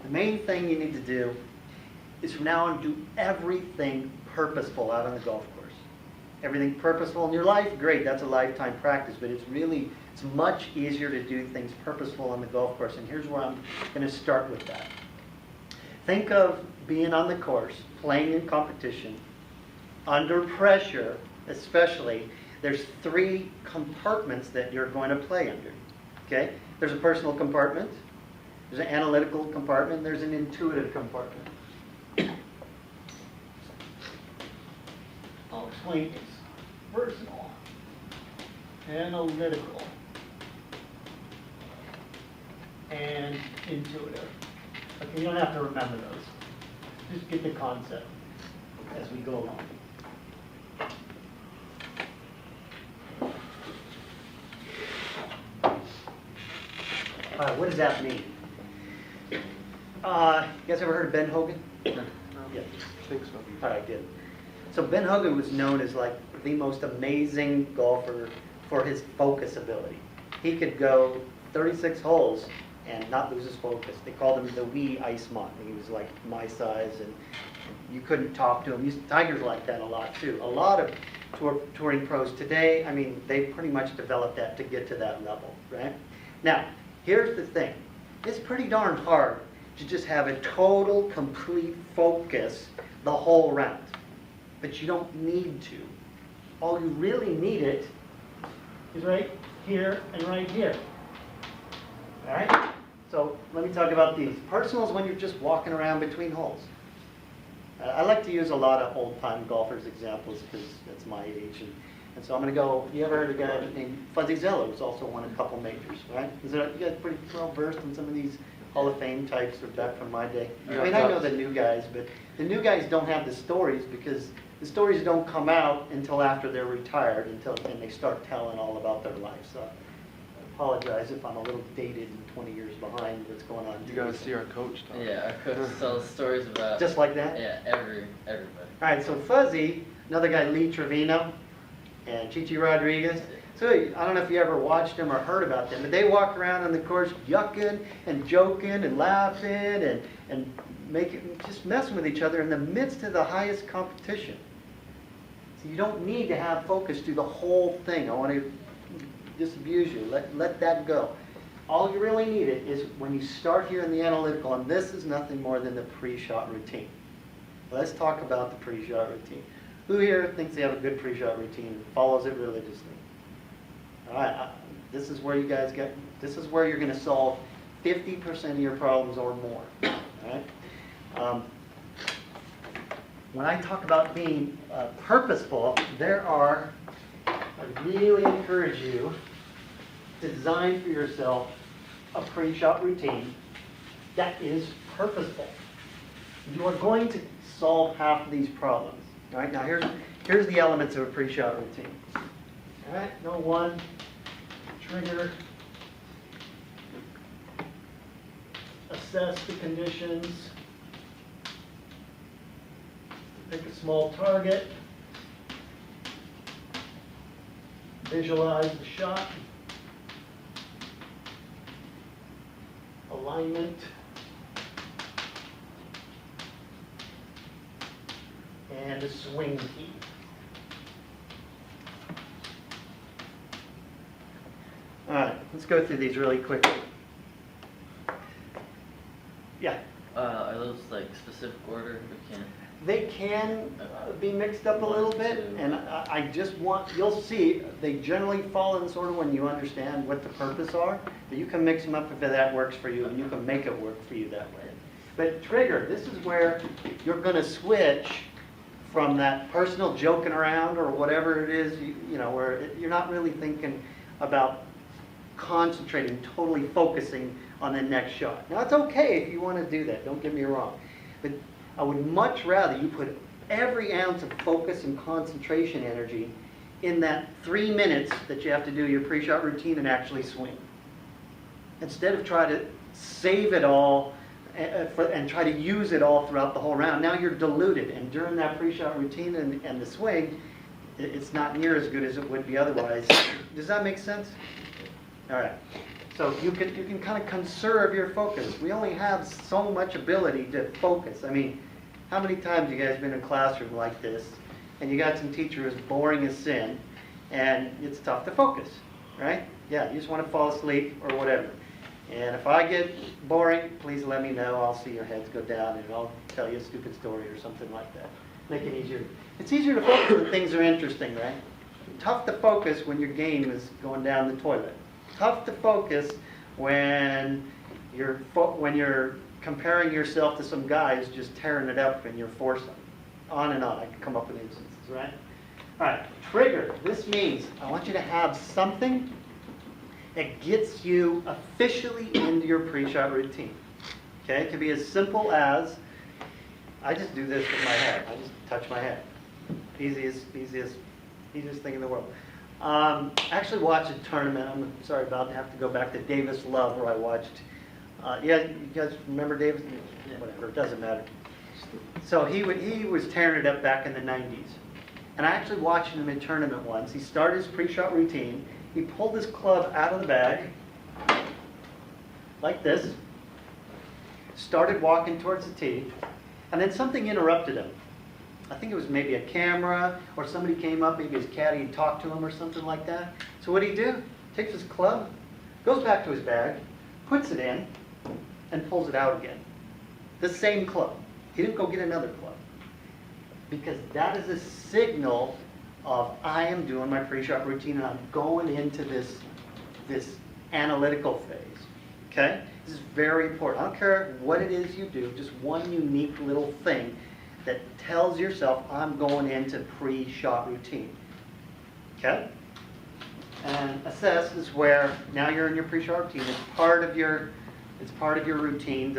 The main thing you need to do is from now on do everything purposeful out on the golf course. Everything purposeful in your life, great, that's a lifetime practice, but it's much easier to do things purposeful on the golf course, and here's where I'm going to start with that. Think of being on the course, playing in competition, under pressure especially. There's 3 compartments that you're going to play under. Okay? There's a personal compartment, there's an analytical compartment, there's an intuitive compartment. I'll explain these. Personal, analytical, and intuitive. Okay, you don't have to remember those. Just get the concept as we go along. What does that mean? You guys ever heard of Ben Hogan? No. Yeah. I think so. All right, good. So Ben Hogan was known as like the most amazing golfer for his focus ability. He could go 36 holes and not lose his focus. They called him the wee Iceman. He was like my size, and you couldn't talk to him. Tiger's like that a lot too. A lot of touring pros today, I mean, they pretty much developed that to get to that level, right? Now, here's the thing. It's pretty darn hard to just have a total, complete focus the whole round. But you don't need to. All you really need it is right here and right here. All right? So let me talk about these. Personals when you're just walking around between holes. I like to use a lot of old-time golfers examples because that's my age. And so I'm going to go, you ever heard of a guy named Fuzzy Zoeller, who's also won a couple majors, right? You guys pretty well versed in some of these Hall of Fame types are back from my day. I mean, I know the new guys, but the new guys don't have the stories because the stories don't come out until after they're retired, and they start telling all about their life. So I apologize if I'm a little dated and 20 years behind what's going on. You gotta see our coach, Tom. Yeah, our coach tells stories about... Just like that? Yeah, everybody. All right, so Fuzzy, another guy, Lee Trevino, and Chichi Rodriguez. So I don't know if you ever watched them or heard about them, but they walk around on the course yucking and joking and laughing and just messing with each other in the midst of the highest competition. So you don't need to have focus through the whole thing. I want to disabuse you. Let that go. All you really need it is when you start here in the analytical, and this is nothing more than the pre-shot routine. Let's talk about the pre-shot routine. Who here thinks they have a good pre-shot routine and follows it religiously? All right, this is where this is where you're going to solve 50% of your problems or more. All right? When I talk about being purposeful, I really encourage you to design for yourself a pre-shot routine that is purposeful. You are going to solve half of these problems. All right, now here's the elements of a pre-shot routine. All right, no one, trigger, assess the conditions, pick a small target, visualize the shot, alignment, and a swing key. All right, let's go through these really quickly. Yeah. Are those like specific order? We can't. They can be mixed up a little bit, and I just want, you'll see, they generally fall in sort of when you understand what the purpose are, but you can mix them up if that works for you, and you can make it work for you that way. But trigger, this is where you're going to switch from that personal joking around or whatever it is, where you're not really thinking about concentrating, totally focusing on the next shot. Now, it's okay if you want to do that, don't get me wrong, but I would much rather you put every ounce of focus and concentration energy in that 3 minutes that you have to do your pre-shot routine and actually swing. Instead of try to save it all and try to use it all throughout the whole round. Now you're diluted, and during that pre-shot routine and the swing, it's not near as good as it would be otherwise. Does that make sense? All right. So you can kind of conserve your focus. We only have so much ability to focus. I mean, how many times you guys been in a classroom like this, and you got some teacher who's boring as sin, and it's tough to focus, right? Yeah, you just want to fall asleep or whatever. And if I get boring, please let me know. I'll see your heads go down, and I'll tell you a stupid story or something like that. Make it easier. It's easier to focus when things are interesting, right? Tough to focus when your game is going down the toilet. Tough to focus when you're comparing yourself to some guy who's just tearing it up in your foursome. On and on. I can come up with instances, right? All right, trigger. This means I want you to have something that gets you officially into your pre-shot routine. Okay, it can be as simple as, I just do this with my head. I just touch my head. Easiest thing in the world. Actually watched a tournament. I'm sorry about to have to go back to Davis Love where I watched. Yeah, you guys remember Davis? Whatever, it doesn't matter. So he was tearing it up back in the 90s. And I actually watched him in a tournament once. He started his pre-shot routine. He pulled his club out of the bag, like this, started walking towards the tee, and then something interrupted him. I think it was maybe a camera, or somebody came up, maybe his caddy and talked to him or something like that. So what did he do? Takes his club, goes back to his bag, puts it in, and pulls it out again. The same club. He didn't go get another club. Because that is a signal of I am doing my pre-shot routine and I'm going into this analytical phase. Okay? This is very important. I don't care what it is you do, just one unique little thing that tells yourself I'm going into pre-shot routine. Okay? And assess is where now you're in your pre-shot routine. It's part of your routine.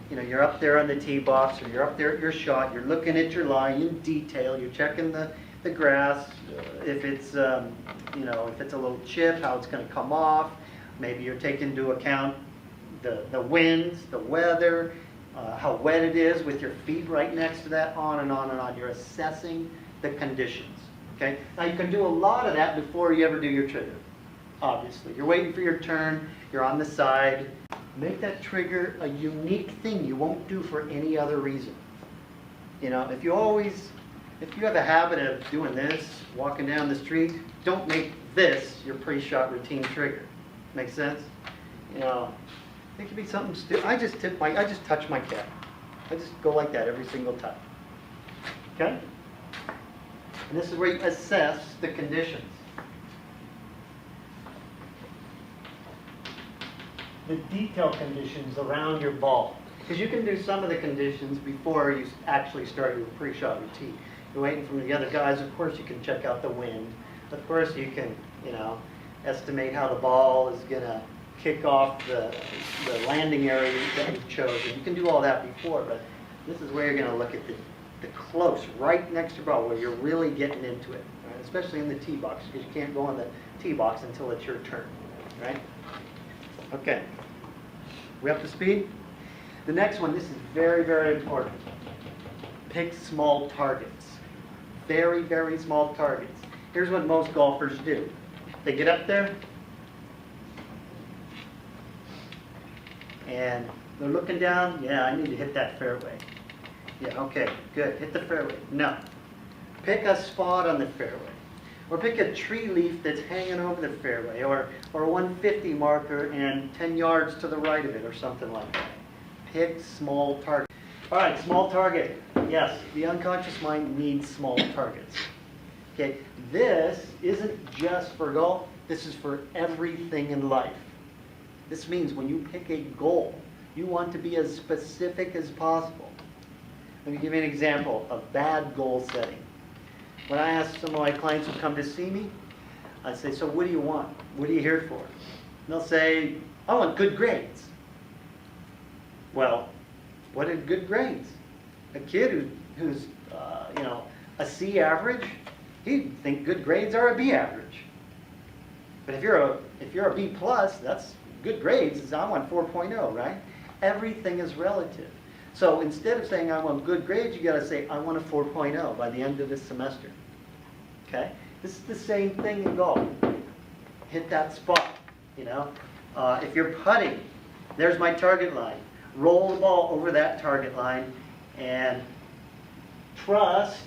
You're up there on the tee box, or you're up there at your shot. You're looking at your line in detail. You're checking the grass, if it's if it's a little chip, how it's going to come off. Maybe you're taking into account the winds, the weather, how wet it is with your feet right next to that, on and on and on. You're assessing the conditions. Okay. Now you can do a lot of that before you ever do your trigger. Obviously, you're waiting for your turn. You're on the side. Make that trigger a unique thing you won't do for any other reason. If you have a habit of doing this, walking down the street, don't make this your pre-shot routine trigger. Make sense? It could be something stupid. I just touch my cat. I just go like that every single time. Okay? And this is where you assess the conditions. The detail conditions around your ball. Because you can do some of the conditions before you actually start your pre-shot routine. You're waiting for the other guys. Of course, you can check out the wind. Of course, you can, estimate how the ball is going to kick off the landing area that you've chosen. You can do all that before, but this is where you're going to look at the close, right next to your ball, where you're really getting into it, right? Especially in the tee box, because you can't go in the tee box until it's your turn, right? Okay. We up to speed? The next one, this is very, very important. Pick small targets. Very, very small targets. Here's what most golfers do. They get up there, and they're looking down. Yeah, I need to hit that fairway. Yeah, okay, good. Hit the fairway. No. Pick a spot on the fairway. Or pick a tree leaf that's hanging over the fairway, or a 150 marker and 10 yards to the right of it, or something like that. Pick small target. All right, small target. Yes, the unconscious mind needs small targets. Okay, this isn't just for golf. This is for everything in life. This means when you pick a goal, you want to be as specific as possible. Let me give you an example of bad goal setting. When I ask some of my clients who come to see me, I say, so what do you want? What are you here for? And they'll say, I want good grades. Well, what are good grades? A kid who's a C average, he'd think good grades are a B average. But if you're a B plus, that's good grades. I want 4.0, right? Everything is relative. So instead of saying I want good grades, you got to say I want a 4.0 by the end of this semester. Okay? This is the same thing in golf. Hit that spot, If you're putting, there's my target line. Roll the ball over that target line and trust